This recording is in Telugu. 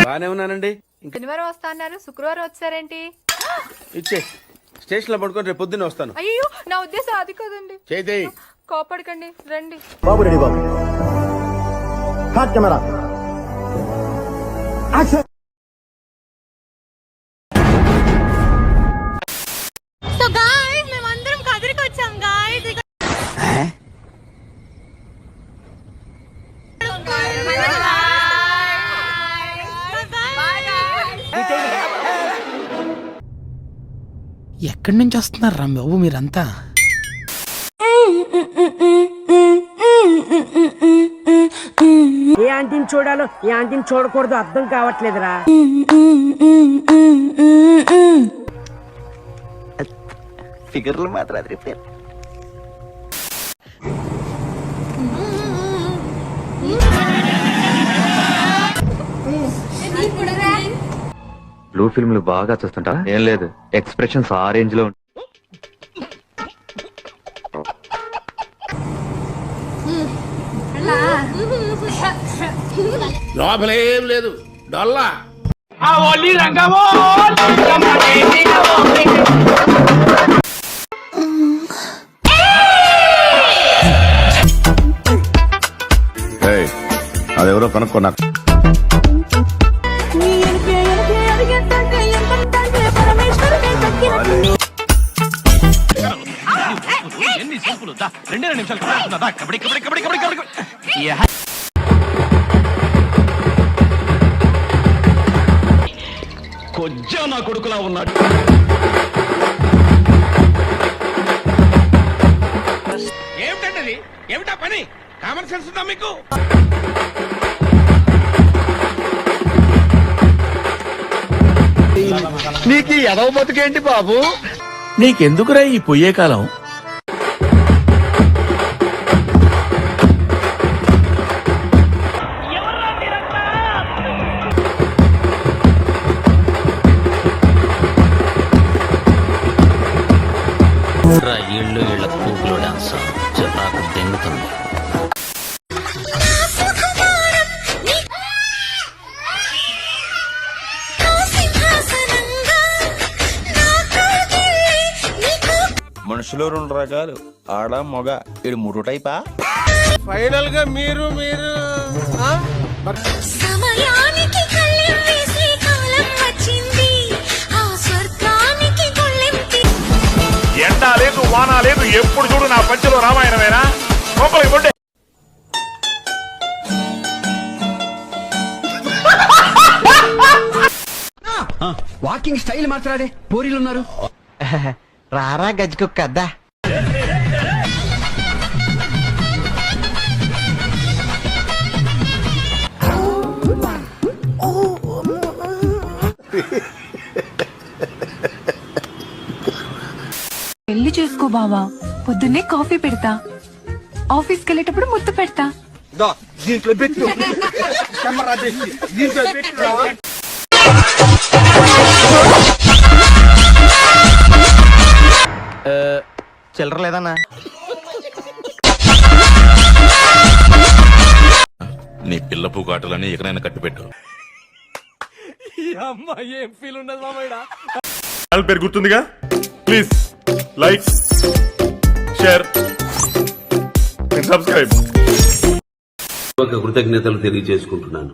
బానే ఉన్నానండి. శనివారం వస్తా అన్నారు, శుక్రవారం వచ్చారేంటి? ఇచ్చే స్టేషన్ లో పడుకొని రేపు పొద్దున్నే వస్తాను. అయ్యో నా ఉద్దేశం అది కాదండి. చేయి. కోపడకండి, రండి. బాబు రెడీ బాబు. Hot camera action. So guys మేమందరం కదిరికి వచ్చాం గాయ్స్. ఎక్కడి నుంచి వస్తున్నారు రా బాబు మీరంతా? ఏ ఆంటీని చూడాలో ఏ ఆంటీని చూడకూడదు అర్థం కావట్లేదురా. ఫిగర్లు మాత్రం అది రిపేర్. బ్లూ ఫిల్మ్లు బాగా చూస్తుంటా. ఏం లేదు, ఎక్స్ప్రెషన్స్ ఆ రేంజ్ లో లోపలేం లేదు డొల్లా. అదెవరో కనుక్కున్నా. కొజ్జా నా కొడుకులా ఉన్నాడు. ఏమిటండి ఏమిటా పని? కామన్ సెన్స్ ఉందా మీకు? నీకు ఎదవ బతుకేంటి బాబు? నీకెందుకురా ఈ పొయ్యే కాలం? ఇళ్ళు ఇళ్ళ కూకులు డాన్స్ చిరాకు దెంగుతుంది. మనుషులు రెండు రకాలు, ఆడ మొగ. ఇడు మూడు టైపా? ఫైనల్ గా మీరు సమయానికి కళ్ళెం వేసే కాలం వచ్చింది, ఆ స్వర్గానికి గొళ్ళెంతి. ఎండా లేదు వాన లేదు, ఎప్పుడు చూడు నా పంచలో రామాయణమేనా? లోపలికి పొండే. Walking style మార్చరాదే, పోరీలున్నారు. రారా గజ్జుకుక్క అద్దా. పెళ్లి చేసుకో బావా, పొద్దున్నే కాఫీ పెడతా, ఆఫీస్కి వెళ్ళేటప్పుడు ముద్దు పెడతా. దీంట్లో పెట్టు. కెమెరా తెచ్చి దీంట్లో పెట్టు. చిల్లర లేదన్నా? నీ పిల్ల పూకాటలని ఎక్కడైనా కట్టిపెట్టు. ఏం ఫీల్ ఉండదు మామయ్య. పేరు గుర్తుందిగా? Please like, share, subscribe. కృతజ్ఞతలు తెలియజేసుకుంటున్నాను.